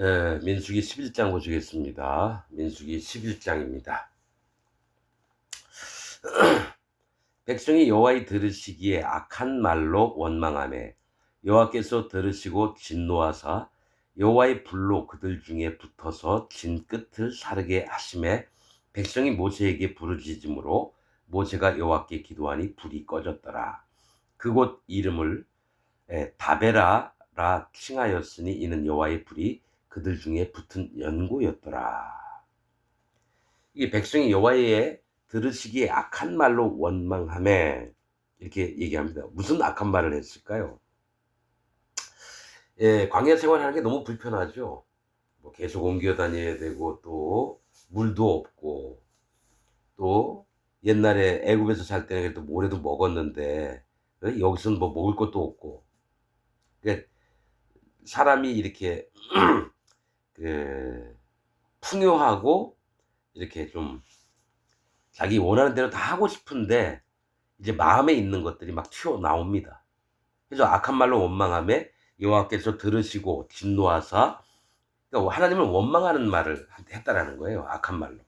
민수기 11장 보시겠습니다. 민수기 11장입니다. 백성이 여호와의 들으시기에 악한 말로 원망하매 여호와께서 들으시고 진노하사 여호와의 불로 그들 중에 붙어서 진 끝을 사르게 하심에 백성이 모세에게 부르짖음으로 모세가 여호와께 기도하니 불이 꺼졌더라. 그곳 이름을 다베라라 칭하였으니 이는 여호와의 불이 그들 중에 붙은 연고였더라. 이게 백성이 여호와의 들으시기에 악한 말로 원망하매 이렇게 얘기합니다. 무슨 악한 말을 했을까요? 광야 생활하는 게 너무 불편하죠. 뭐 계속 옮겨 다녀야 되고 또 물도 없고 또 옛날에 애굽에서 살 때는 그래도 모래도 먹었는데 여기서는 뭐 먹을 것도 없고 그러니까 사람이 이렇게 풍요하고 이렇게 좀 자기 원하는 대로 다 하고 싶은데 이제 마음에 있는 것들이 막 튀어나옵니다. 그래서 악한 말로 원망하매 여호와께서 들으시고 진노하사, 그러니까 하나님을 원망하는 말을 했다라는 거예요. 악한 말로.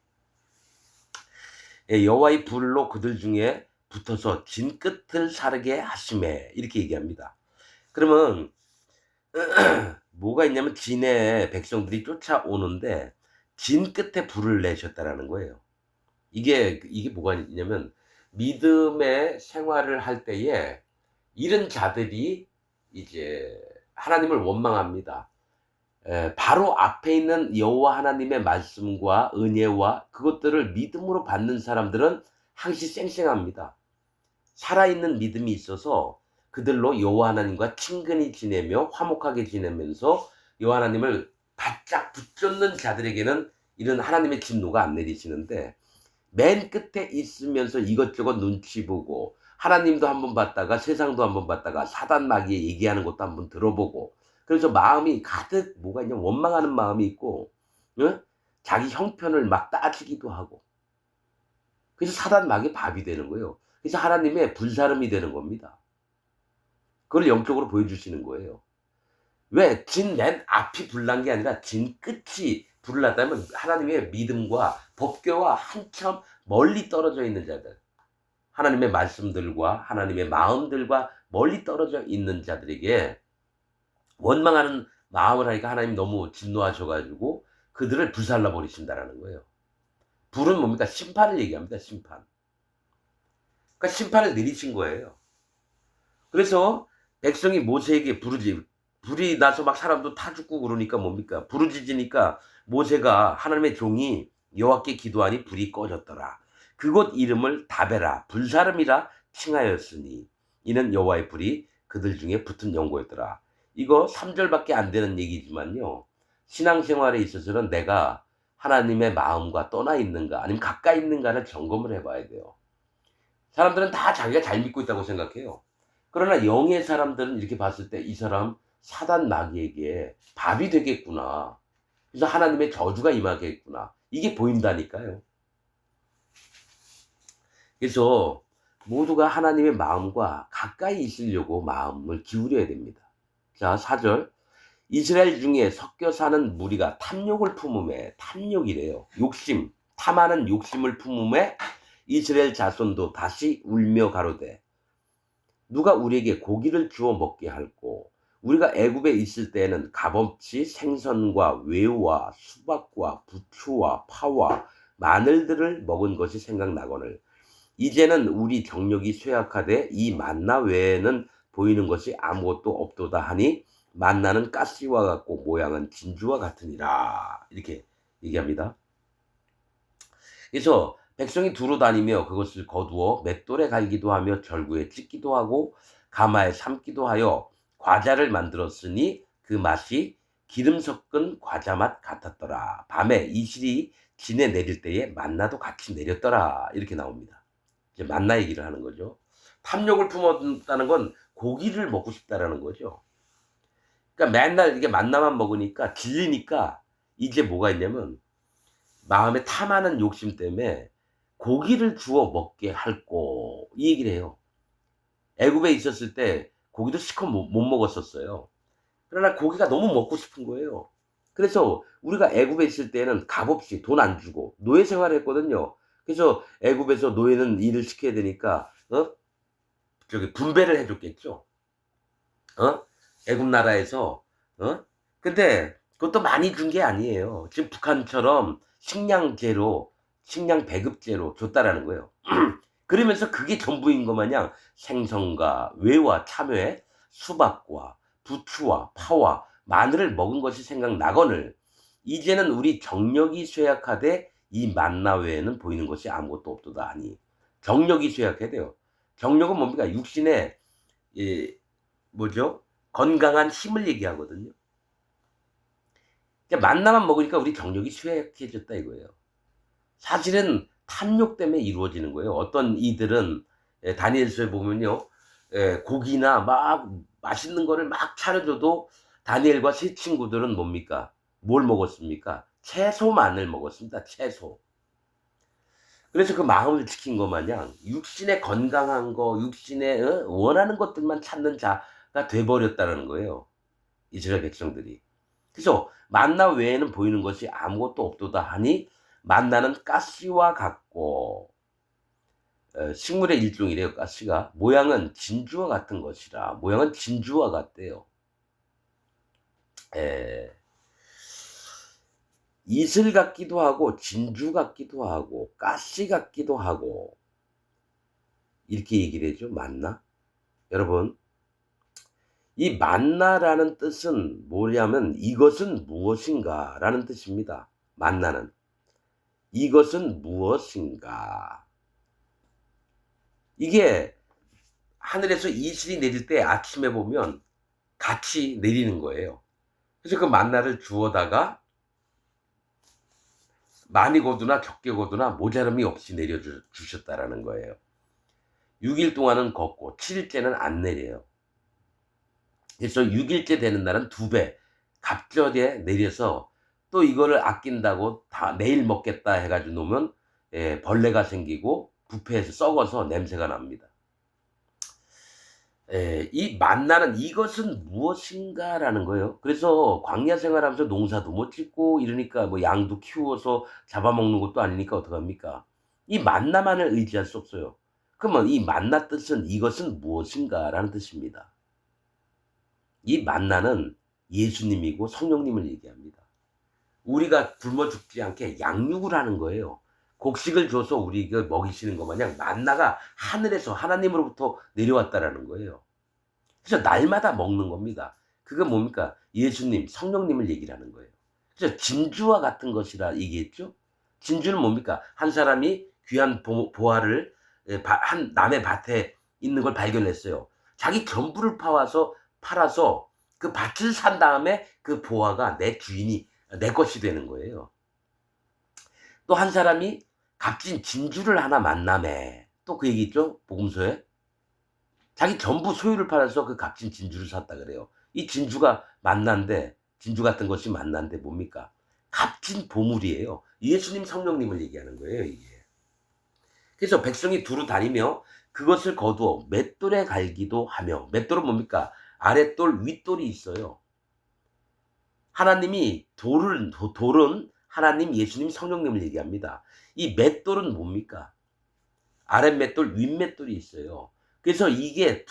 여호와의 불로 그들 중에 붙어서 진 끝을 사르게 하심에 이렇게 얘기합니다. 그러면 뭐가 있냐면 진의 백성들이 쫓아오는데 진 끝에 불을 내셨다라는 거예요. 이게 뭐가 있냐면 믿음의 생활을 할 때에 이런 자들이 이제 하나님을 원망합니다. 바로 앞에 있는 여호와 하나님의 말씀과 은혜와 그것들을 믿음으로 받는 사람들은 항시 쌩쌩합니다. 살아있는 믿음이 있어서 그들로 여호와 하나님과 친근히 지내며 화목하게 지내면서 여호와 하나님을 바짝 붙잡는 자들에게는 이런 하나님의 진노가 안 내리시는데, 맨 끝에 있으면서 이것저것 눈치 보고 하나님도 한번 봤다가 세상도 한번 봤다가 사단 마귀의 얘기하는 것도 한번 들어보고, 그래서 마음이 가득 뭐가 있냐면 원망하는 마음이 있고, 자기 형편을 막 따지기도 하고, 그래서 사단 마귀의 밥이 되는 거예요. 그래서 하나님의 불사름이 되는 겁니다. 그걸 영적으로 보여주시는 거예요. 왜? 진 맨 앞이 불난 게 아니라 진 끝이 불을 났다면 하나님의 믿음과 법궤와 한참 멀리 떨어져 있는 자들, 하나님의 말씀들과 하나님의 마음들과 멀리 떨어져 있는 자들에게 원망하는 마음을 하니까 하나님이 너무 진노하셔 가지고 그들을 불살라 버리신다라는 거예요. 불은 뭡니까? 심판을 얘기합니다. 심판. 그러니까 심판을 내리신 거예요. 그래서 백성이 모세에게 불이 나서 막 사람도 타 죽고 그러니까 뭡니까? 부르짖으니까 모세가 하나님의 종이 여호와께 기도하니 불이 꺼졌더라. 그곳 이름을 다베라 불사름이라 칭하였으니 이는 여호와의 불이 그들 중에 붙은 연고였더라. 이거 3절밖에 안 되는 얘기지만요, 신앙생활에 있어서는 내가 하나님의 마음과 떠나 있는가 아니면 가까이 있는가를 점검을 해봐야 돼요. 사람들은 다 자기가 잘 믿고 있다고 생각해요. 그러나 영의 사람들은 이렇게 봤을 때 이 사람 사단 마귀에게 밥이 되겠구나. 그래서 하나님의 저주가 임하겠구나. 이게 보인다니까요. 그래서 모두가 하나님의 마음과 가까이 있으려고 마음을 기울여야 됩니다. 자, 4절. 이스라엘 중에 섞여 사는 무리가 탐욕을 품음에, 탐욕이래요. 욕심, 탐하는 욕심을 품음에 이스라엘 자손도 다시 울며 가로되 누가 우리에게 고기를 주어 먹게 할꼬. 우리가 애굽에 있을 때에는 값없이 생선과 외와 수박과 부추와 파와 마늘들을 먹은 것이 생각나거늘 이제는 우리 정력이 쇠약하되 이 만나 외에는 보이는 것이 아무것도 없도다 하니 만나는 가시와 같고 모양은 진주와 같으니라. 이렇게 얘기합니다. 그래서 백성이 두루 다니며 그것을 거두어 맷돌에 갈기도 하며 절구에 찢기도 하고 가마에 삶기도 하여 과자를 만들었으니 그 맛이 기름 섞은 과자 맛 같았더라. 밤에 이슬이 진에 내릴 때에 만나도 같이 내렸더라. 이렇게 나옵니다. 이제 만나 얘기를 하는 거죠. 탐욕을 품었다는 건 고기를 먹고 싶다라는 거죠. 그러니까 맨날 이게 만나만 먹으니까 질리니까 이제 뭐가 있냐면 마음에 탐하는 욕심 때문에 고기를 주어 먹게 할꼬, 이 얘기를 해요. 애굽에 있었을 때 고기도 실컷 못 먹었었어요. 그러나 고기가 너무 먹고 싶은 거예요. 그래서 우리가 애굽에 있을 때는 값없이 돈 안 주고 노예 생활을 했거든요. 그래서 애굽에서 노예는 일을 시켜야 되니까 저기 분배를 해 줬겠죠. 애굽 나라에서. 어? 근데 그것도 많이 준 게 아니에요. 지금 북한처럼 식량제로, 식량 배급제로 줬다라는 거예요. 그러면서 그게 전부인 것 마냥 생선과 외와 참외, 수박과 부추와 파와 마늘을 먹은 것이 생각나거늘 이제는 우리 정력이 쇠약하되 이 만나 외에는 보이는 것이 아무것도 없도다 하니. 정력이 쇠약해돼요. 정력은 뭡니까? 육신의 뭐죠? 건강한 힘을 얘기하거든요. 그러니까 만나만 먹으니까 우리 정력이 쇠약해졌다 이거예요. 사실은 탐욕 때문에 이루어지는 거예요. 어떤 이들은 다니엘서에 보면요. 고기나 막 맛있는 거를 막 차려줘도 다니엘과 세 친구들은 뭡니까? 뭘 먹었습니까? 채소만을 먹었습니다. 채소. 그래서 그 마음을 지킨 것 마냥 육신의 건강한 거, 육신의 원하는 것들만 찾는 자가 돼 버렸다는 거예요. 이스라엘 백성들이. 그래서 만나 외에는 보이는 것이 아무것도 없도다 하니 만나는 가시와 같고 식물의 일종이래요. 가시가. 모양은 진주와 같은 것이라. 모양은 진주와 같대요. 에, 이슬 같기도 하고 진주 같기도 하고 가시 같기도 하고 이렇게 얘기를 해죠. 만나. 여러분 이 만나라는 뜻은 뭐냐면 이것은 무엇인가 라는 뜻입니다. 만나는. 이것은 무엇인가. 이게 하늘에서 이슬이 내릴 때 아침에 보면 같이 내리는 거예요. 그래서 그 만나를 주워다가 많이 거두나 적게 거두나 모자람이 없이 주셨다라는 거예요. 6일 동안은 걷고 7일째는 안 내려요. 그래서 6일째 되는 날은 2배 갑절에 내려서 또 이거를 아낀다고 다 내일 먹겠다 해가지고 놓으면 벌레가 생기고 부패해서 썩어서 냄새가 납니다. 이 만나는 이것은 무엇인가라는 거예요. 그래서 광야 생활하면서 농사도 못 짓고 이러니까 뭐 양도 키워서 잡아먹는 것도 아니니까 어떡합니까? 이 만나만을 의지할 수 없어요. 그러면 이 만나 뜻은 이것은 무엇인가라는 뜻입니다. 이 만나는 예수님이고 성령님을 얘기합니다. 우리가 굶어 죽지 않게 양육을 하는 거예요. 곡식을 줘서 우리에게 먹이시는 것 마냥 만나가 하늘에서 하나님으로부터 내려왔다라는 거예요. 그래서 날마다 먹는 겁니다. 그건 뭡니까? 예수님, 성령님을 얘기를 하는 거예요. 그래서 진주와 같은 것이라 얘기했죠. 진주는 뭡니까? 한 사람이 귀한 보화를 한 남의 밭에 있는 걸 발견했어요. 자기 전부를 팔아서 그 밭을 산 다음에 그 보화가 내 주인이 내 것이 되는 거예요. 또 한 사람이 값진 진주를 하나 만나매. 또 그 얘기 있죠? 복음서에. 자기 전부 소유를 팔아서 그 값진 진주를 샀다 그래요. 이 진주가 만난데 진주 같은 것이 만난데 뭡니까? 값진 보물이에요. 예수님 성령님을 얘기하는 거예요 이게. 그래서 백성이 두루 다니며 그것을 거두어 맷돌에 갈기도 하며 맷돌은 뭡니까? 아랫돌 윗돌이 있어요. 하나님이 돌은 하나님 예수님 성령님을 얘기합니다. 이 맷돌은 뭡니까? 아랫맷돌 윗맷돌이 있어요. 그래서 이게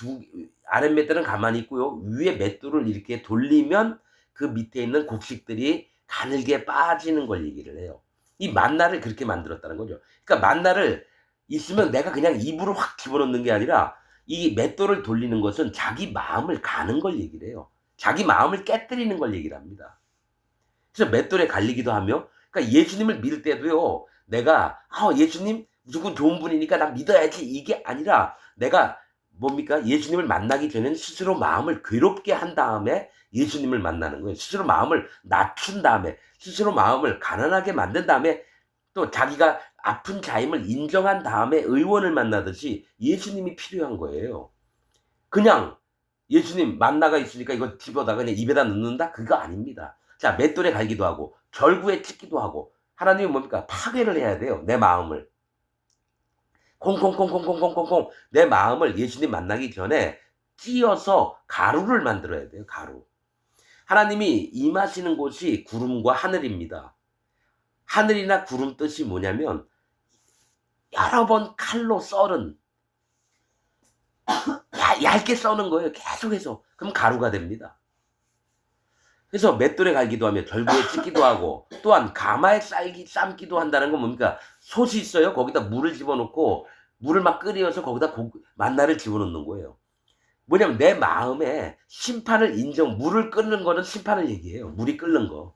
아랫맷돌은 가만히 있고요. 위에 맷돌을 이렇게 돌리면 그 밑에 있는 곡식들이 가늘게 빠지는 걸 얘기를 해요. 이 만나를 그렇게 만들었다는 거죠. 그러니까 만나를 있으면 내가 그냥 입으로 확 집어넣는 게 아니라 이 맷돌을 돌리는 것은 자기 마음을 가는 걸 얘기를 해요. 자기 마음을 깨뜨리는 걸 얘기를 합니다. 그래서 맷돌에 갈리기도 하며 그러니까 예수님을 믿을 때도요. 내가 예수님 무조건 좋은 분이니까 나 믿어야지 이게 아니라 내가 뭡니까? 예수님을 만나기 전에는 스스로 마음을 괴롭게 한 다음에 예수님을 만나는 거예요. 스스로 마음을 낮춘 다음에 스스로 마음을 가난하게 만든 다음에 또 자기가 아픈 자임을 인정한 다음에 의원을 만나듯이 예수님이 필요한 거예요. 그냥 예수님 만나가 있으니까 이거 집어다가 그냥 입에다 넣는다? 그거 아닙니다. 자, 맷돌에 갈기도 하고 절구에 찍기도 하고 하나님이 뭡니까? 파괴를 해야 돼요. 내 마음을. 콩콩콩콩콩콩콩콩 내 마음을 예수님 만나기 전에 찧어서 가루를 만들어야 돼요. 가루. 하나님이 임하시는 곳이 구름과 하늘입니다. 하늘이나 구름 뜻이 뭐냐면 여러 번 칼로 썰은 얇게 써는 거예요. 계속해서. 그럼 가루가 됩니다. 그래서 맷돌에 갈기도 하며 절구에 찢기도 하고 또한 가마에 삶기도 한다는 건 뭡니까? 솥이 있어요. 거기다 물을 집어넣고 물을 막 끓여서 거기다 만나를 집어넣는 거예요. 뭐냐면 내 마음에 심판을 물을 끓는 거는 심판을 얘기해요. 물이 끓는 거.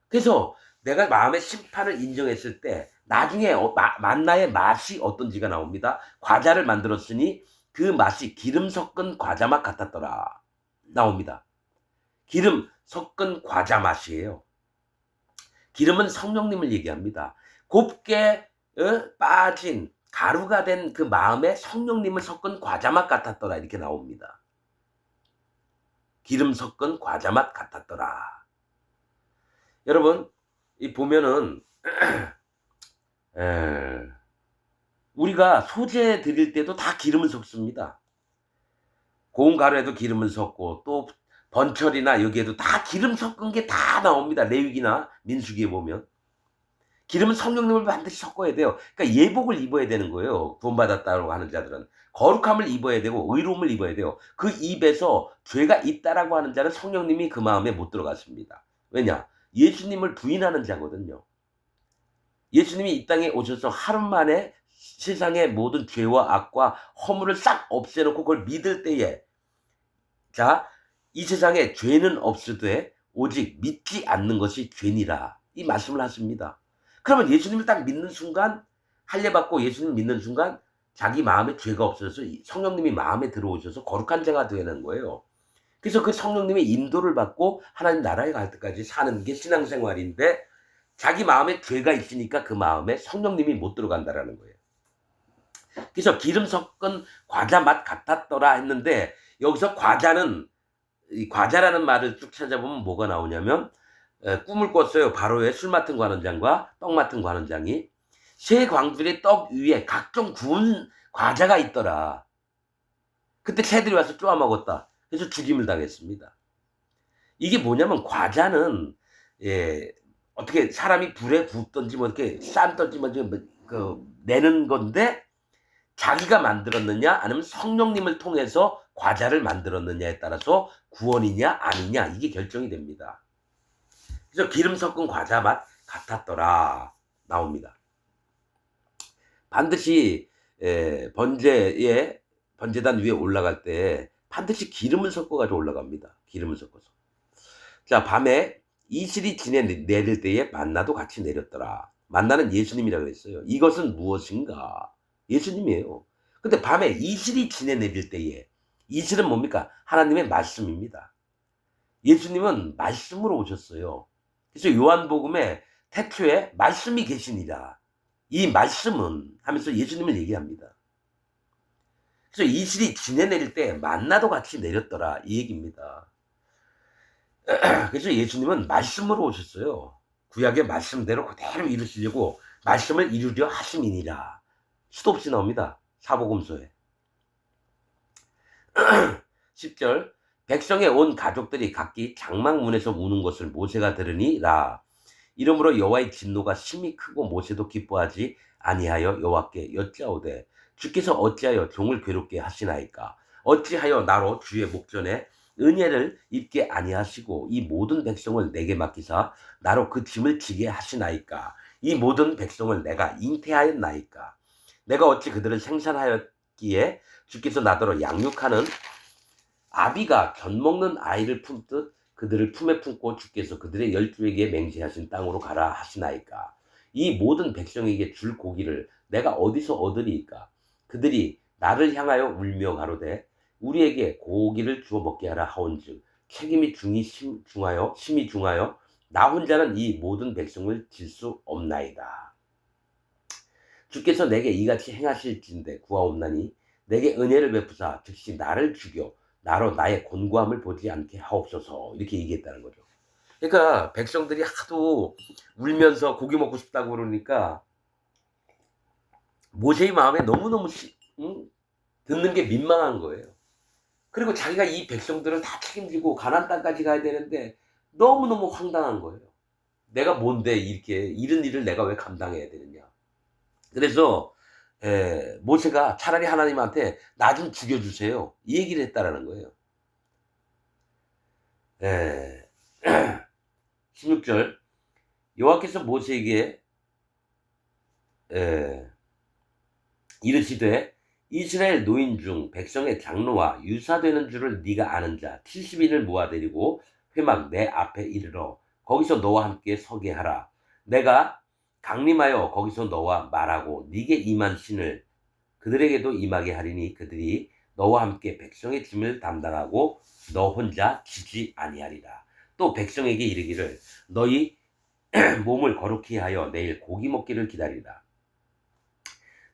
그래서 내가 마음의 심판을 인정했을 때 나중에 만나의 맛이 어떤지가 나옵니다. 과자를 만들었으니 그 맛이 기름 섞은 과자 맛 같았더라. 나옵니다. 기름 섞은 과자 맛이에요. 기름은 성령님을 얘기합니다. 곱게 빠진 가루가 된 그 마음에 성령님을 섞은 과자 맛 같았더라. 이렇게 나옵니다. 기름 섞은 과자 맛 같았더라. 여러분, 이 보면은 우리가 소재 드릴 때도 다 기름을 섞습니다. 고운 가루에도 기름을 섞고 또 번철이나 여기에도 다 기름 섞은 게 다 나옵니다. 레위기나 민수기에 보면. 기름은 성령님을 반드시 섞어야 돼요. 그러니까 예복을 입어야 되는 거예요. 구원받았다고 하는 자들은. 거룩함을 입어야 되고 의로움을 입어야 돼요. 그 입에서 죄가 있다라고 하는 자는 성령님이 그 마음에 못 들어갔습니다. 왜냐? 예수님을 부인하는 자거든요. 예수님이 이 땅에 오셔서 하루 만에 세상의 모든 죄와 악과 허물을 싹 없애놓고 그걸 믿을 때에 자, 이 세상에 죄는 없으되 오직 믿지 않는 것이 죄니라. 이 말씀을 하십니다. 그러면 예수님을 딱 믿는 순간 할례받고 예수님 믿는 순간 자기 마음에 죄가 없어서 성령님이 마음에 들어오셔서 거룩한 자가 되는 거예요. 그래서 그 성령님의 인도를 받고 하나님 나라에 갈 때까지 사는 게 신앙생활인데 자기 마음에 죄가 있으니까 그 마음에 성령님이 못 들어간다라는 거예요. 그래서 기름 섞은 과자 맛 같았더라 했는데 여기서 이 과자라는 말을 쭉 찾아보면 뭐가 나오냐면 꿈을 꿨어요. 바로의 술 맡은 관원장과 떡 맡은 관원장이 새 광들의 떡 위에 각종 구운 과자가 있더라. 그때 새들이 와서 쪼아 먹었다. 그래서 죽임을 당했습니다. 이게 뭐냐면 과자는 어떻게 사람이 불에 굽든지 뭐 이렇게 삶든지 뭐 내는 건데 자기가 만들었느냐 아니면 성령님을 통해서 과자를 만들었느냐에 따라서 구원이냐 아니냐 이게 결정이 됩니다. 그래서 기름 섞은 과자 맛 같았더라 나옵니다. 반드시 번제단 위에 올라갈 때 반드시 기름을 섞어가지고 올라갑니다. 기름을 섞어서. 자, 밤에 이슬이 지내 내릴 때에 만나도 같이 내렸더라. 만나는 예수님이라고 그랬어요. 이것은 무엇인가? 예수님이에요. 근데 밤에 이슬이 지내 내릴 때에 이슬은 뭡니까? 하나님의 말씀입니다. 예수님은 말씀으로 오셨어요. 그래서 요한복음에 태초에 말씀이 계시니라. 이 말씀은 하면서 예수님을 얘기합니다. 그래서 이슬이 지내 내릴 때 만나도 같이 내렸더라 이 얘기입니다. 그래서 예수님은 말씀으로 오셨어요. 구약의 말씀대로 그대로 이루시려고 말씀을 이루려 하심이니라. 수도 없이 나옵니다. 사복음서에. 10절 백성의 온 가족들이 각기 장막문에서 우는 것을 모세가 들으니라. 이러므로 여호와의 진노가 심히 크고 모세도 기뻐하지 아니하여 여호와께 여짜오되 주께서 어찌하여 종을 괴롭게 하시나이까? 어찌하여 나로 주의 목전에 은혜를 입게 아니하시고 이 모든 백성을 내게 맡기사 나로 그 짐을 지게 하시나이까? 이 모든 백성을 내가 잉태하였나이까? 내가 어찌 그들을 생산하였기에 주께서 나더러 양육하는 아비가 견먹는 아이를 품듯 그들을 품에 품고 주께서 그들의 열조에게 맹세하신 땅으로 가라 하시나이까? 이 모든 백성에게 줄 고기를 내가 어디서 얻으리이까? 그들이 나를 향하여 울며 가로되 우리에게 고기를 주어 먹게 하라 하온즉 책임이 심히 중하여 나 혼자는 이 모든 백성을 질 수 없나이다. 주께서 내게 이같이 행하실진대 구하옵나니 내게 은혜를 베푸사 즉시 나를 죽여 나로 나의 곤고함을 보지 않게 하옵소서. 이렇게 얘기했다는 거죠. 그러니까 백성들이 하도 울면서 고기 먹고 싶다고 그러니까 모세의 마음에 너무너무 듣는 게 민망한 거예요. 그리고 자기가 이 백성들을 다 책임지고 가나안 땅까지 가야 되는데 너무너무 황당한 거예요. 내가 뭔데 이렇게 이런 일을 내가 왜 감당해야 되느냐. 그래서 모세가 차라리 하나님한테 "나 좀 죽여 주세요." 이 얘기를 했다라는 거예요. 예. 16절 여호와께서 모세에게 예 이르시되 "이스라엘 노인 중 백성의 장로와 유사되는 줄을 네가 아는 자 70인을 모아 데리고 회막 내 앞에 이르러 거기서 너와 함께 서게 하라. 내가 강림하여 거기서 너와 말하고 네게 임한 신을 그들에게도 임하게 하리니 그들이 너와 함께 백성의 짐을 담당하고 너 혼자 지지 아니하리라. 또 백성에게 이르기를 너희 몸을 거룩히 하여 내일 고기 먹기를 기다리라.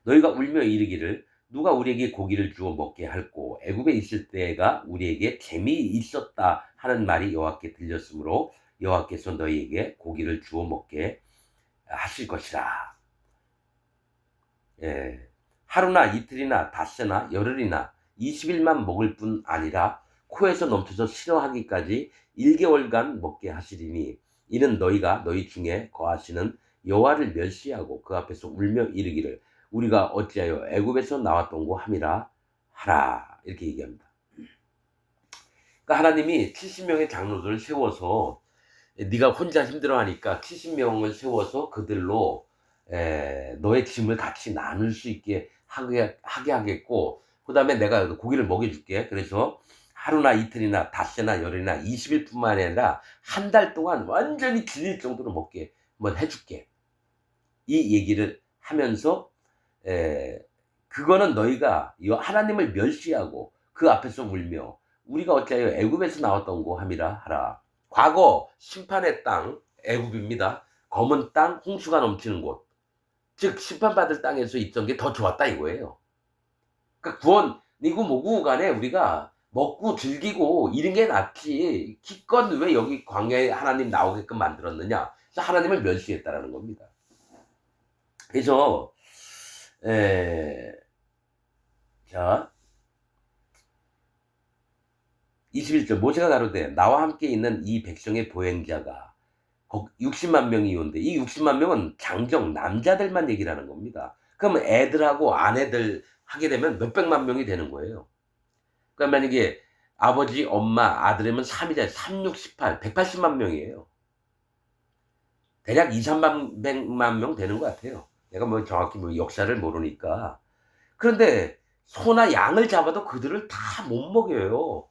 너희가 울며 이르기를 누가 우리에게 고기를 주어 먹게 할꼬 애굽에 있을 때가 우리에게 재미있었다 하는 말이 여호와께 들렸으므로 여호와께서 너희에게 고기를 주어 먹게 하실 것이라. 예. 하루나 이틀이나 닷새나 열흘이나 20일만 먹을 뿐 아니라 코에서 넘쳐서 싫어하기까지 1개월간 먹게 하시리니 이는 너희가 너희 중에 거하시는 여호와를 멸시하고 그 앞에서 울며 이르기를 우리가 어찌하여 애굽에서 나왔던고 함이라 하라. 이렇게 얘기합니다. 그러니까 하나님이 70명의 장로들을 세워서 네가 혼자 힘들어하니까 70명을 세워서 그들로 너의 짐을 같이 나눌 수 있게 하게 하겠고 그다음에 내가 고기를 먹여줄게. 그래서 하루나 이틀이나 닷새나 열흘이나 20일뿐만 아니라 한 달 동안 완전히 질릴 정도로 먹게 뭐 해줄게. 이 얘기를 하면서 그거는 너희가 하나님을 멸시하고 그 앞에서 울며 우리가 어찌하여 애굽에서 나왔던고 함이라 하라. 과거 심판의 땅 애굽입니다. 검은 땅, 홍수가 넘치는 곳. 즉 심판받을 땅에서 있던 게 더 좋았다 이거예요. 그러니까 구원이고 뭐고 간에 우리가 먹고 즐기고 이런 게 낫지 기껏 왜 여기 광야에 하나님 나오게끔 만들었느냐. 그래서 하나님을 멸시했다라는 겁니다. 그래서 자 21절 모세가 가로되 나와 함께 있는 이 백성의 보행자가 60만 명이 오는데 이 60만 명은 장정 남자들만 얘기를 하는 겁니다. 그러면 애들하고 아내들 하게 되면 몇백만 명이 되는 거예요. 그러니까 만약에 아버지, 엄마, 아들이면 3이잖아요. 3, 6, 18, 180만 명이에요. 대략 2, 300만 명 되는 것 같아요. 내가 뭐 정확히 뭐 역사를 모르니까. 그런데 소나 양을 잡아도 그들을 다 못 먹여요.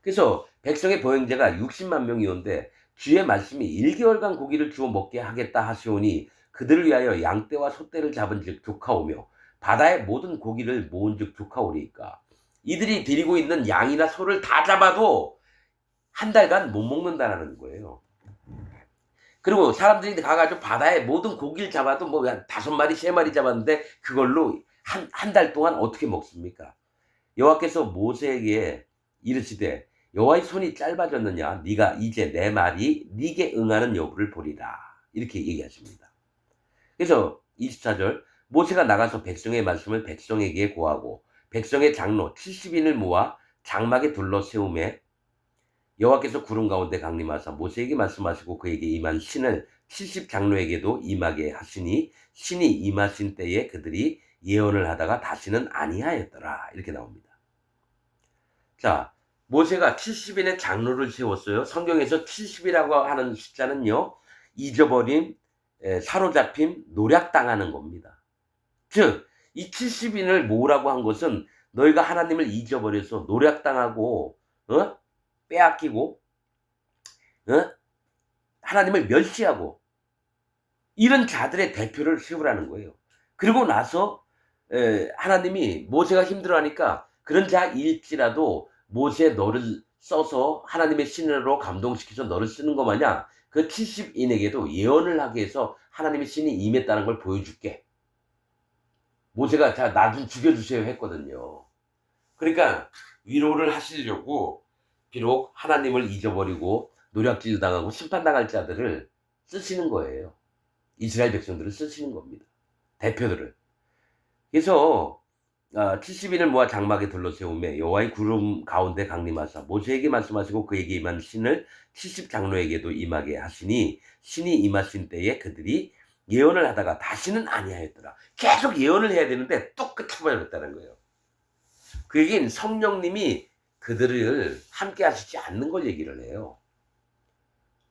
그래서 백성의 보행자가 60만 명이 온데 주의 말씀이 1개월간 고기를 주어 먹게 하겠다 하시오니 그들을 위하여 양떼와 소떼를 잡은즉 조카오며 바다의 모든 고기를 모은즉 조카오리이까 이들이 데리고 있는 양이나 소를 다 잡아도 한 달간 못 먹는다라는 거예요. 그리고 사람들이 가가지고 바다의 모든 고기를 잡아도 뭐 5마리, 3마리 잡았는데 그걸로 한 달 동안 어떻게 먹습니까? 여호와께서 모세에게 이르시되 여호와의 손이 짧아졌느냐 네가 이제 내 말이 네게 응하는 여부를 보리라 이렇게 얘기하십니다. 그래서 24절 모세가 나가서 백성의 말씀을 백성에게 고하고 백성의 장로 70인을 모아 장막에 둘러 세우매 여호와께서 구름 가운데 강림하사 모세에게 말씀하시고 그에게 임한 신을 70장로에게도 임하게 하시니 신이 임하신 때에 그들이 예언을 하다가 다시는 아니하였더라 이렇게 나옵니다. 자 모세가 70인의 장로를 세웠어요. 성경에서 70이라고 하는 숫자는요. 잊어버림, 사로잡힘, 노략당하는 겁니다. 즉 이 70인을 모으라고 한 것은 너희가 하나님을 잊어버려서 노략당하고 빼앗기고 하나님을 멸시하고 이런 자들의 대표를 세우라는 거예요. 그리고 나서 하나님이 모세가 힘들어하니까 그런 자일지라도 모세 너를 써서 하나님의 신으로 감동시켜서 너를 쓰는 것 마냥 그 70인에게도 예언을 하게 해서 하나님의 신이 임했다는 걸 보여줄게. 모세가 자, 나 좀 죽여주세요 했거든요. 그러니까 위로를 하시려고 비록 하나님을 잊어버리고 노략질 당하고 심판당할 자들을 쓰시는 거예요. 이스라엘 백성들을 쓰시는 겁니다. 대표들을. 그래서 70인을 모아 장막에 둘러세우며 여호와의 구름 가운데 강림하사 모세에게 말씀하시고 그에게 임한 신을 70장로에게도 임하게 하시니 신이 임하신 때에 그들이 예언을 하다가 다시는 아니하였더라. 계속 예언을 해야 되는데 또 끝쳐버렸다는 거예요. 그 얘기는 성령님이 그들을 함께 하시지 않는 걸 얘기를 해요.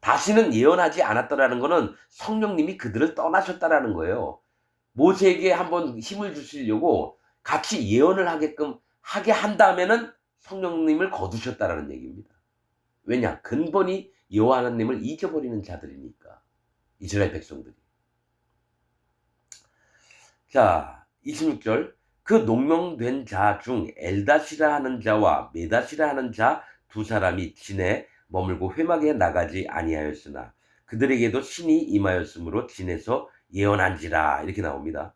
다시는 예언하지 않았다라는 거는 성령님이 그들을 떠나셨다라는 거예요. 모세에게 한번 힘을 주시려고 같이 예언을 하게끔 하게 한 다음에는 성령님을 거두셨다라는 얘기입니다. 왜냐? 근본이 여호와 하나님을 잊어버리는 자들이니까. 이스라엘 백성들이. 자, 26절. 그 농명된 자 중 엘닷이라 하는 자와 메닷이라 하는 자 두 사람이 진에 머물고 회막에 나가지 아니하였으나 그들에게도 신이 임하였으므로 진에서 예언한지라 이렇게 나옵니다.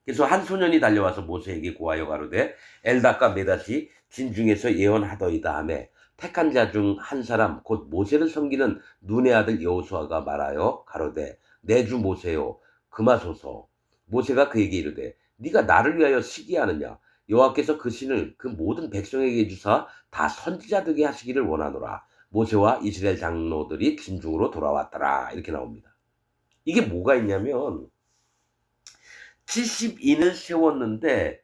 그래서 한 소년이 달려와서 모세에게 고하여 가로되 엘닷과 메닷이 진 중에서 예언하더이다 하매 택한 자 중 한 사람 곧 모세를 섬기는 눈의 아들 여호수아가 말하여 가로되 내 주 모세요 금하소서. 모세가 그에게 이르되 네가 나를 위하여 시기하느냐. 여호와께서 그 신을 그 모든 백성에게 주사 다 선지자 되게 하시기를 원하노라. 모세와 이스라엘 장로들이 진중으로 돌아왔더라. 이렇게 나옵니다. 이게 뭐가 있냐면 70인을 세웠는데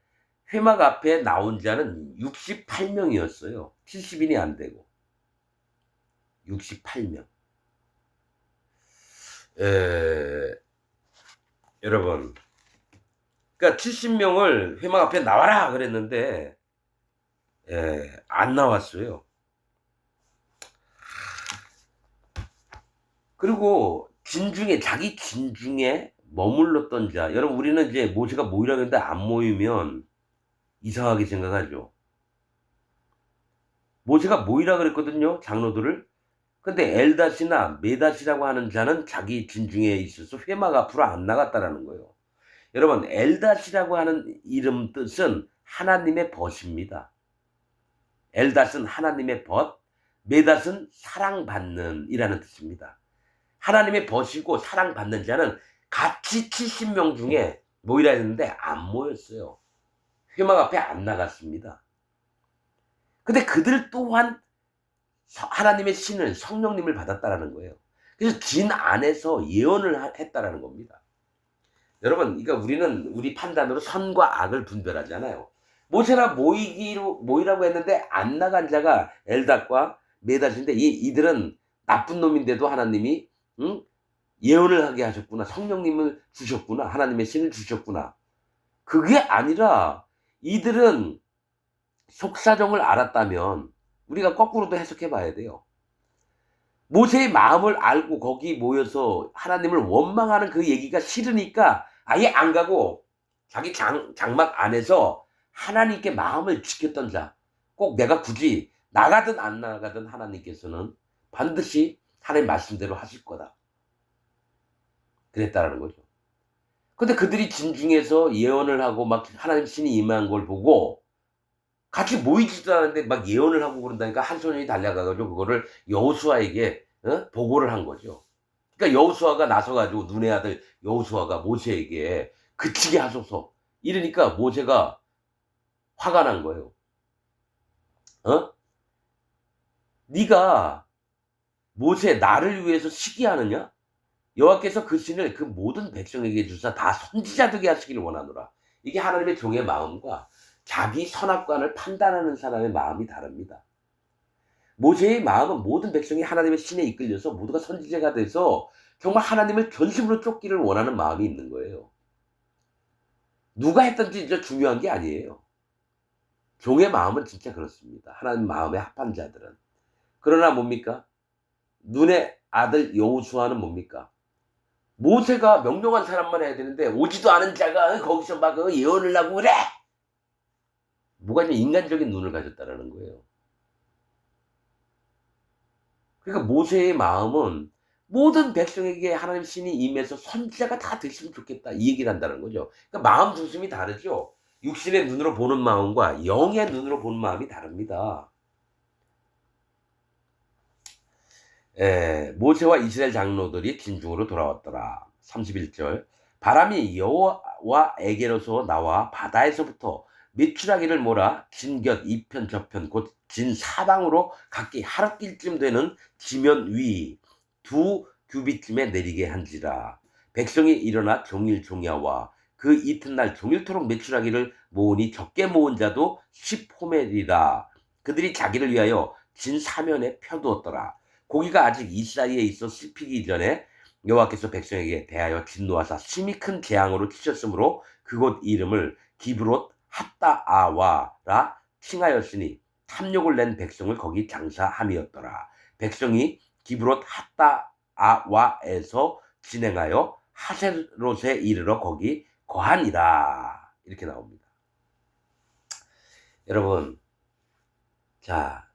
회막 앞에 나온 자는 68명이었어요. 70인이 안 되고 68명. 여러분, 그러니까 70명을 회막 앞에 나와라 그랬는데 안 나왔어요. 그리고 자기 진중에 머물렀던 자, 여러분 우리는 이제 모세가 모이라고 했는데 안 모이면 이상하게 생각하죠. 모세가 모이라 그랬거든요, 장로들을. 근데 엘닷이나 메닷이라고 하는 자는 자기 진중에 있어서 회막 앞으로 안 나갔다라는 거예요. 여러분, 엘닷이라고 하는 이름 뜻은 하나님의 벗입니다. 엘닷은 하나님의 벗, 메닷은 사랑받는 이라는 뜻입니다. 하나님의 벗이고 사랑받는 자는 같이 70명 중에 모이라 했는데 안 모였어요. 회막 앞에 안 나갔습니다. 근데 그들 또한 하나님의 신을 성령님을 받았다라는 거예요. 그래서 진 안에서 예언을 했다라는 겁니다. 여러분, 그러니까 우리는 우리 판단으로 선과 악을 분별하잖아요. 모세나 모이라고 했는데 안 나간 자가 엘닷과 메닷인데 이들은 나쁜 놈인데도 하나님이 예언을 하게 하셨구나. 성령님을 주셨구나. 하나님의 신을 주셨구나. 그게 아니라 이들은 속사정을 알았다면 우리가 거꾸로도 해석해 봐야 돼요. 모세의 마음을 알고 거기 모여서 하나님을 원망하는 그 얘기가 싫으니까 아예 안 가고 자기 장막 안에서 하나님께 마음을 지켰던 자, 꼭 내가 굳이 나가든 안 나가든 하나님께서는 반드시 하나님 말씀대로 하실 거다. 그랬다라는 거죠. 근데 그들이 진중에서 예언을 하고 막 하나님 신이 임한 걸 보고 같이 모이지도 않았는데 막 예언을 하고 그런다니까 한 소년이 달려가가지고 그거를 여호수아에게 보고를 한 거죠. 그러니까 여호수아가 나서가지고 눈의 아들 여호수아가 모세에게 그치게 하소서 이러니까 모세가 화가 난 거예요. 네가 모세 나를 위해서 시기하느냐? 여호와께서 그 신을 그 모든 백성에게 주사 다 선지자 되게 하시기를 원하노라. 이게 하나님의 종의 마음과 자기 선악관을 판단하는 사람의 마음이 다릅니다. 모세의 마음은 모든 백성이 하나님의 신에 이끌려서 모두가 선지자가 돼서 정말 하나님을 전심으로 쫓기를 원하는 마음이 있는 거예요. 누가 했든지 진짜 중요한 게 아니에요. 종의 마음은 진짜 그렇습니다. 하나님 마음에 합한 자들은. 그러나 뭡니까? 눈의 아들 여호수아는 뭡니까? 모세가 명령한 사람만 해야 되는데 오지도 않은 자가 거기서 막 예언을 하고 그래! 뭐가 좀 인간적인 눈을 가졌다라는 거예요. 그러니까 모세의 마음은 모든 백성에게 하나님 신이 임해서 선지자가 다 됐으면 좋겠다 이 얘기를 한다는 거죠. 그러니까 마음 중심이 다르죠. 육신의 눈으로 보는 마음과 영의 눈으로 보는 마음이 다릅니다. 모세와 이스라엘 장로들이 진중으로 돌아왔더라. 31절. 바람이 여호와에게로서 나와 바다에서부터 메추라기를 몰아 진곁 이편 저편 곧 진사방으로 각기 하루길쯤 되는 지면 위 두 규빗쯤에 내리게 한지라. 백성이 일어나 종일 종야와 그 이튿날 종일토록 메추라기를 모으니 적게 모은 자도 10호멜이라. 그들이 자기를 위하여 진 사면에 펴두었더라. 고기가 아직 이 사이에 있어 씹히기 전에 여호와께서 백성에게 대하여 진노하사 심히 큰 재앙으로 치셨으므로 그곳 이름을 기브롯 핫다아와라 칭하였으니 탐욕을 낸 백성을 거기 장사함이었더라. 백성이 기브롯 핫다아와에서 진행하여 하세롯에 이르러 거기 거하니라. 이렇게 나옵니다. 여러분, 자,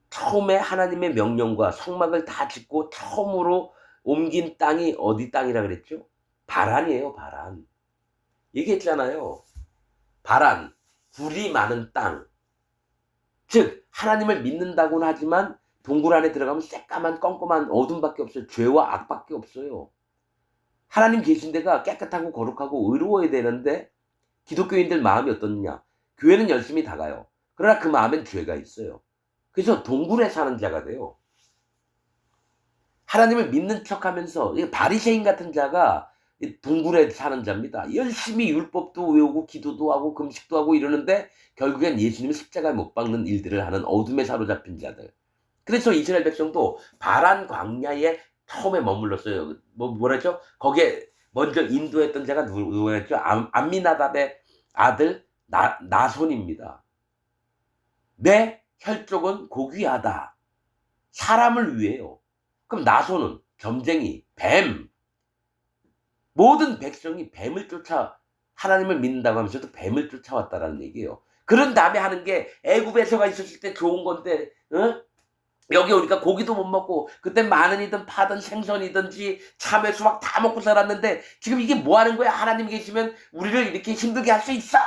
처음에 하나님의 명령과 성막을 다 짓고 처음으로 옮긴 땅이 어디 땅이라 그랬죠? 바란이에요, 바란. 얘기했잖아요. 바란, 굴이 많은 땅. 즉 하나님을 믿는다고는 하지만 동굴 안에 들어가면 새까만 껌껌한 어둠밖에 없어요. 죄와 악밖에 없어요. 하나님 계신 데가 깨끗하고 거룩하고 의로워야 되는데 기독교인들 마음이 어떻느냐? 교회는 열심히 다가요. 그러나 그 마음엔 죄가 있어요. 그래서 동굴에 사는 자가 돼요. 하나님을 믿는 척하면서 바리새인 같은 자가 동굴에 사는 자입니다. 열심히 율법도 외우고 기도도 하고 금식도 하고 이러는데 결국엔 예수님을 십자가에 못 박는 일들을 하는 어둠에 사로잡힌 자들. 그래서 이스라엘 백성도 바란 광야에 처음에 머물렀어요. 뭐랬죠? 거기에 먼저 인도했던 자가 누구였죠? 암미나답의 아들 나손입니다. 내 혈족은 고귀하다. 사람을 위해요. 그럼 나손은 점쟁이, 뱀. 모든 백성이 뱀을 쫓아 하나님을 믿는다고 하면서도 뱀을 쫓아왔다라는 얘기예요. 그런 다음에 하는 게 애굽에서가 있었을 때 좋은 건데, 여기 오니까 고기도 못 먹고 그때 마늘이든 파든 생선이든지 참외 수박 다 먹고 살았는데 지금 이게 뭐 하는 거야? 하나님 계시면 우리를 이렇게 힘들게 할 수 있어.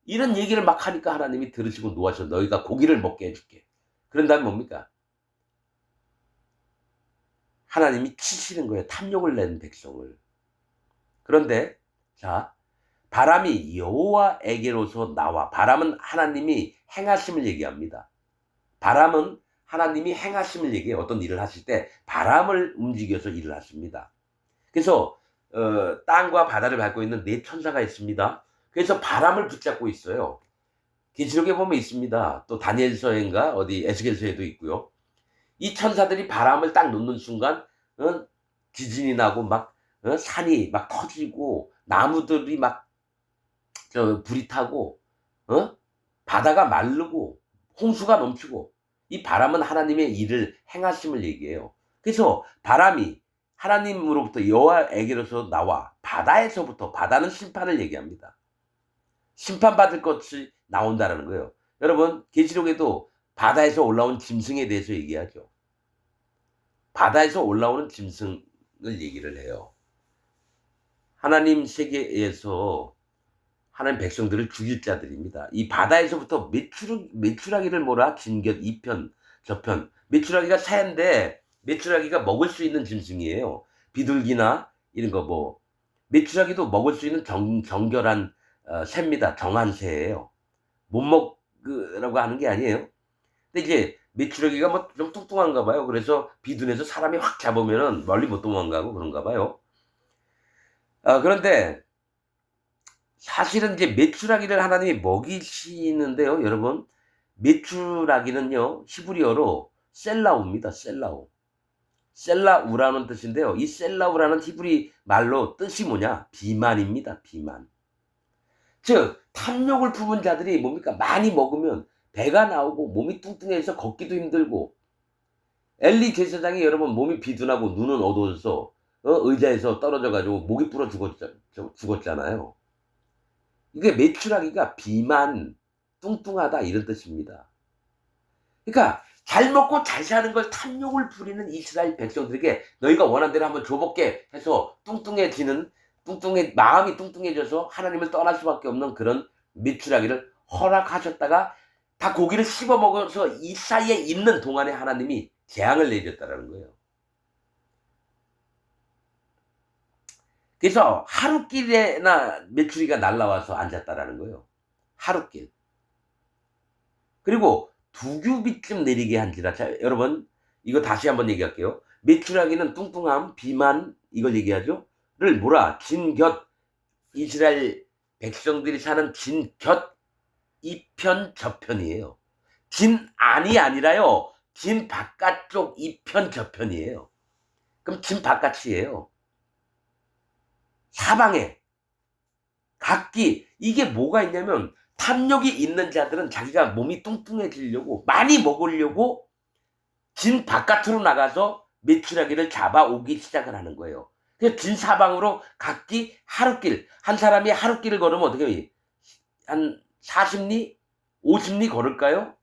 이런 얘기를 막 하니까 하나님이 들으시고 노하셔. 너희가 고기를 먹게 해줄게. 그런 다음에 뭡니까? 하나님이 치시는 거예요. 탐욕을 낸 백성을. 그런데 자, 바람이 여호와에게로서 나와. 바람은 하나님이 행하심을 얘기합니다. 바람은 하나님이 행하심을 얘기해요. 어떤 일을 하실 때 바람을 움직여서 일을 하십니다. 그래서 땅과 바다를 밟고 있는 네 천사가 있습니다. 그래서 바람을 붙잡고 있어요. 계시록에 보면 있습니다. 또 다니엘서인가 어디 에스겔서에도 있고요. 이 천사들이 바람을 딱 놓는 순간 지진이 나고 막 산이 막 터지고 나무들이 막 불이 타고 바다가 마르고 홍수가 넘치고. 이 바람은 하나님의 일을 행하심을 얘기해요. 그래서 바람이 하나님으로부터 여호와에게로서 나와 바다에서부터, 바다는 심판을 얘기합니다. 심판받을 것이 나온다라는 거예요. 여러분, 계시록에도 바다에서 올라온 짐승에 대해서 얘기하죠. 바다에서 올라오는 짐승을 얘기를 해요. 하나님 세계에서 하나님 백성들을 죽일 자들입니다. 이 바다에서부터 메추라기를 몰아 진곁 이편 저편. 메추라기가 새인데 메추라기가 먹을 수 있는 짐승이에요. 비둘기나 이런 거 메추라기도 먹을 수 있는 정결한 새입니다. 정한 새예요. 못 먹으라고 하는 게 아니에요. 근데 이제 메추라기가 좀 뚱뚱한가 봐요. 그래서 비둔해서 사람이 확 잡으면은 멀리 못 도망가고 그런가 봐요. 그런데 사실은 이제 메추라기를 하나님이 먹이시는데요, 여러분. 메추라기는요, 히브리어로 셀라우입니다. 셀라우. 셀라우라는 뜻인데요. 이 셀라우라는 히브리 말로 뜻이 뭐냐? 비만입니다. 비만. 즉 탐욕을 품은 자들이 뭡니까? 많이 먹으면 배가 나오고 몸이 뚱뚱해서 걷기도 힘들고. 엘리 제사장이 여러분 몸이 비둔하고 눈은 어두워서 의자에서 떨어져 가지고 목이 불어 죽었잖아요. 이게 메추라기가 비만, 뚱뚱하다 이런 뜻입니다. 그러니까 잘 먹고 잘 사는 걸 탐욕을 부리는 이스라엘 백성들에게 너희가 원하는 대로 한번 줘볼게 해서 마음이 뚱뚱해져서 하나님을 떠날 수밖에 없는 그런 메추라기를 허락하셨다가 다 고기를 씹어 먹어서 이 사이에 있는 동안에 하나님이 재앙을 내렸다라는 거예요. 그래서 하루길에나 메추리가 날라와서 앉았다라는 거예요. 하루길. 그리고 두 규빗쯤 내리게 한지라. 자, 여러분 이거 다시 한번 얘기할게요. 메추라기는 뚱뚱함, 비만 이걸 얘기하죠. 를 뭐라? 진곁. 이스라엘 백성들이 사는 진곁 이편 저편이에요. 진 안이 아니라요. 진 바깥쪽 이편 저편이에요. 그럼 진 바깥이에요. 사방에 각기 이게 뭐가 있냐면 탐욕이 있는 자들은 자기가 몸이 뚱뚱해지려고 많이 먹으려고 진 바깥으로 나가서 메추라기를 잡아오기 시작을 하는 거예요. 그래서 진 사방으로 각기 하루길, 한 사람이 하루길을 걸으면 어떻게 한 40리? 50리 걸을까요?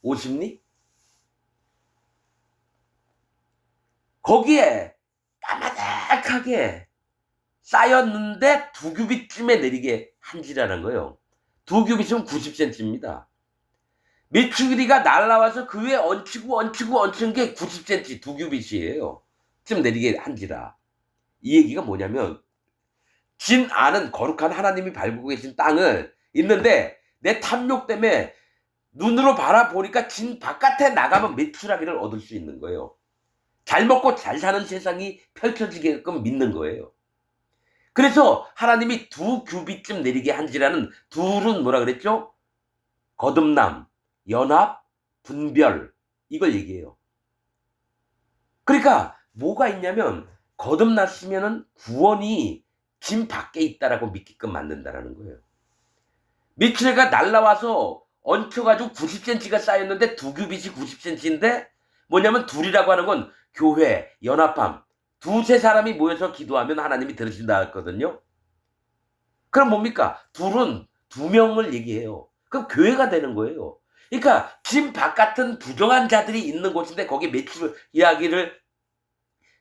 50리? 거기에 까마득하게 쌓였는데 두 규빗쯤에 내리게 한지라는 거예요. 두 규빗이면 90cm입니다. 메추리가 날라와서 그 위에 얹히는 게 90cm 두 규빗이에요. 좀 내리게 한지라. 이 얘기가 뭐냐면 진 안은 거룩한 하나님이 밟고 계신 땅을 있는데 내 탐욕 때문에 눈으로 바라보니까 진 바깥에 나가면 메추라기를 얻을 수 있는 거예요. 잘 먹고 잘 사는 세상이 펼쳐지게끔 믿는 거예요. 그래서 하나님이 두 규빗쯤 내리게 한지라는 둘은 뭐라 그랬죠? 거듭남, 연합, 분별 이걸 얘기해요. 그러니까 뭐가 있냐면 거듭났으면은 구원이 진 밖에 있다라고 믿게끔 만든다라는 거예요. 메추라기가 날라와서 얹혀가지고 90cm가 쌓였는데 두 규빗이 90cm인데 뭐냐면 둘이라고 하는 건 교회, 연합함. 두세 사람이 모여서 기도하면 하나님이 들으신다 했거든요. 그럼 뭡니까? 둘은 두 명을 얘기해요. 그럼 교회가 되는 거예요. 그러니까 진 바깥은 부정한 자들이 있는 곳인데 거기 메추라 이야기를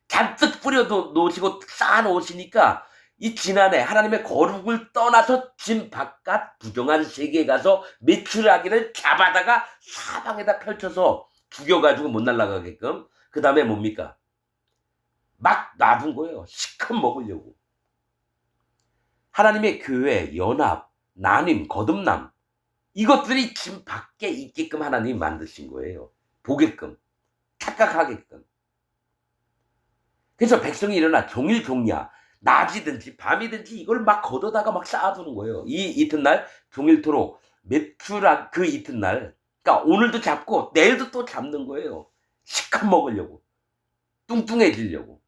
잔뜩 뿌려도 놓으시고 쌓아 놓으시니까 이 지난해 하나님의 거룩을 떠나서 진 바깥 부정한 세계에 가서 메추라기를 잡아다가 사방에다 펼쳐서 죽여가지고 못 날아가게끔 그 다음에 뭡니까? 막 놔둔 거예요. 시컷 먹으려고. 하나님의 교회, 연합, 나눔, 거듭남 이것들이 진 밖에 있게끔 하나님이 만드신 거예요. 보게끔, 착각하게끔. 그래서 백성이 일어나 종일종야 낮이든지 밤이든지 이걸 막 걷어다가 막 쌓아두는 거예요. 이 이튿날 종일토록 메추라 그 이튿날 그러니까 오늘도 잡고 내일도 또 잡는 거예요. 시컷 먹으려고. 뚱뚱해지려고.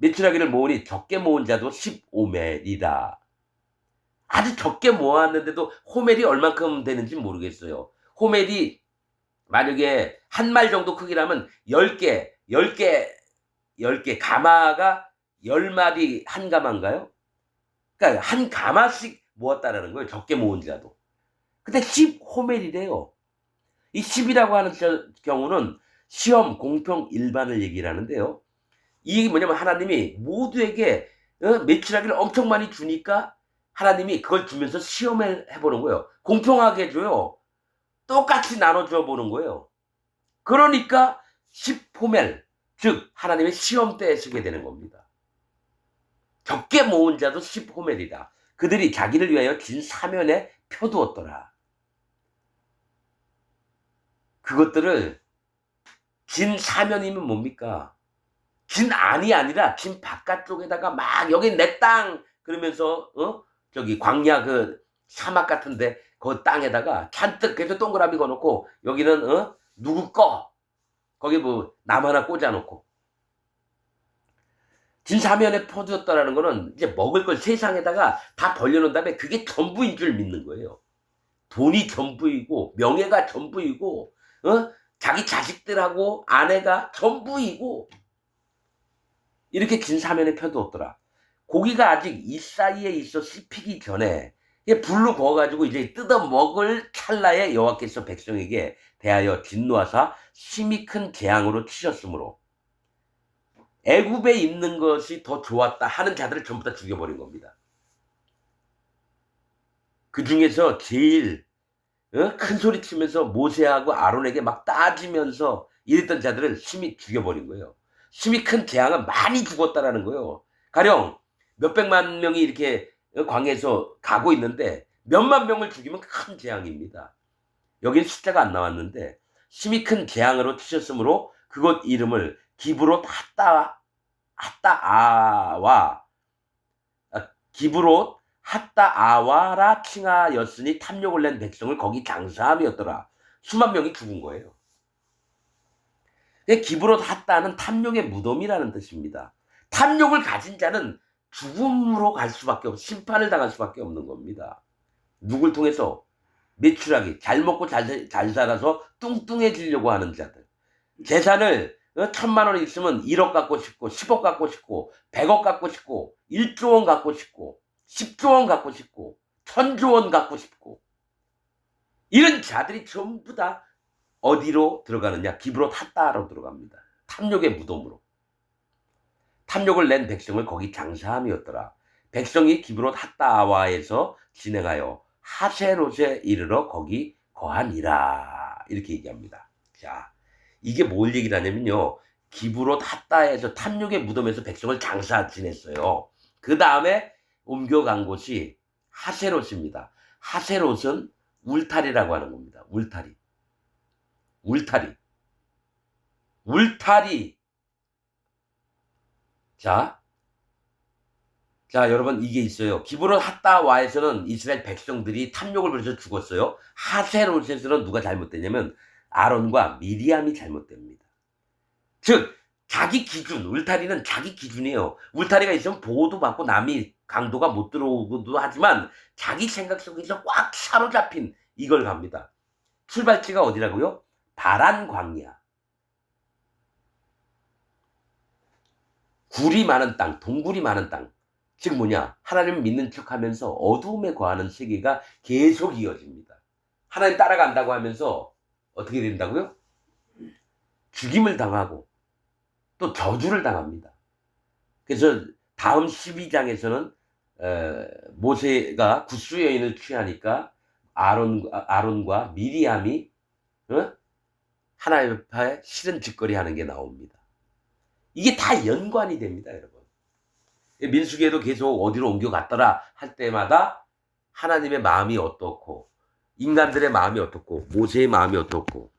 메추라기를 모으니 적게 모은 자도 15멜이다. 아주 적게 모았는데도 호멜이 얼만큼 되는지 모르겠어요. 호멜이 만약에 한 말 정도 크기라면 10개 가마가 10마리 한 가마인가요? 그러니까 한 가마씩 모았다라는 거예요. 적게 모은 자도. 근데 10호멜이래요. 이 10이라고 하는 경우는 시험, 공평, 일반을 얘기를 하는데요. 이게 뭐냐면 하나님이 모두에게 메추라기를 엄청 많이 주니까 하나님이 그걸 주면서 시험을 해보는 거예요. 공평하게 줘요. 똑같이 나눠줘 보는 거예요. 그러니까 10호멜, 즉 하나님의 시험대에 서게 되는 겁니다. 적게 모은 자도 10호멜이다. 그들이 자기를 위하여 진 사면에 펴두었더라. 그것들을 진 사면이면 뭡니까? 진 안이 아니라 진 바깥쪽에다가 막 여기 내 땅 그러면서 저기 광야 그 사막 같은데 그 땅에다가 잔뜩 그래서 동그라미 거놓고 여기는 누구 거 거기 뭐 남 하나 꽂아놓고 진 사면에 퍼두었다라는 거는 이제 먹을 걸 세상에다가 다 벌려놓은 다음에 그게 전부인 줄 믿는 거예요. 돈이 전부이고 명예가 전부이고 자기 자식들하고 아내가 전부이고 이렇게 진 사면에 펴두었더라. 고기가 아직 이 사이에 있어 씹히기 전에 불로 구워가지고 이제 뜯어 먹을 찰나에 여호와께서 백성에게 대하여 진노하사 심히 큰 재앙으로 치셨으므로 애굽에 있는 것이 더 좋았다 하는 자들을 전부 다 죽여버린 겁니다. 그 중에서 제일 큰 소리 치면서 모세하고 아론에게 막 따지면서 이랬던 자들을 심히 죽여버린 거예요. 심히 큰 재앙은 많이 죽었다라는 거예요. 가령 몇백만 명이 이렇게 광야에서 가고 있는데 몇만 명을 죽이면 큰 재앙입니다. 여긴 숫자가 안 나왔는데 심히 큰 재앙으로 치셨으므로 그곳 이름을 기브롯 핫다아와 기브롯 핫다아와라 칭하였으니 탐욕을 낸 백성을 거기 장사함이었더라. 수만 명이 죽은 거예요. 기브롯 핫다는 탐욕의 무덤이라는 뜻입니다. 탐욕을 가진 자는 죽음으로 갈 수밖에 없고 심판을 당할 수밖에 없는 겁니다. 누굴 통해서? 매출하기, 잘 먹고 잘 살아서 뚱뚱해지려고 하는 자들. 재산을 1,000만 원 있으면 1억 갖고 싶고 10억 갖고 싶고 100억 갖고 싶고 1조 원 갖고 싶고 10조 원 갖고 싶고 1,000조 원 갖고 싶고 이런 자들이 전부 다 어디로 들어가느냐? 기브롯 핫다로 들어갑니다. 탐욕의 무덤으로. 탐욕을 낸 백성을 거기 장사함이었더라. 백성이 기브롯 핫다와에서 진행하여 하세롯에 이르러 거기 거하니라. 이렇게 얘기합니다. 자, 이게 뭘 얘기를 하냐면요. 기브롯 핫다에서 탐욕의 무덤에서 백성을 장사 지냈어요. 그 다음에 옮겨간 곳이 하세롯입니다. 하세롯은 울타리라고 하는 겁니다. 울타리. 자, 여러분 이게 있어요. 기브롯 핫다와에서는 이스라엘 백성들이 탐욕을 부려서 죽었어요. 하세롯에서는 누가 잘못됐냐면 아론과 미리암이 잘못됩니다. 즉 자기 기준, 울타리는 자기 기준이에요. 울타리가 있으면 보호도 받고 남이 강도가 못 들어오기도 하지만 자기 생각 속에서 꽉 사로잡힌 이걸 갑니다. 출발지가 어디라고요? 바란 광야. 굴이 많은 땅, 동굴이 많은 땅. 즉 뭐냐? 하나님을 믿는 척하면서 어두움에 거하는 세계가 계속 이어집니다. 하나님 따라간다고 하면서 어떻게 된다고요? 죽임을 당하고 또 저주를 당합니다. 그래서 다음 12장에서는 모세가 구스 여인을 취하니까 아론과 미리암이 하나님 앞에 싫은 짓거리 하는 게 나옵니다. 이게 다 연관이 됩니다, 여러분. 민수기에도 계속 어디로 옮겨갔더라 할 때마다 하나님의 마음이 어떻고 인간들의 마음이 어떻고 모세의 마음이 어떻고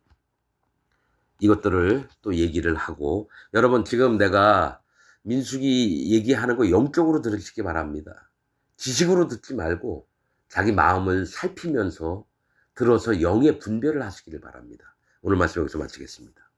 이것들을 또 얘기를 하고 여러분 지금 내가 민수기 얘기하는 거 영적으로 들으시기 바랍니다. 지식으로 듣지 말고 자기 마음을 살피면서 들어서 영의 분별을 하시기를 바랍니다. 오늘 말씀 여기서 마치겠습니다.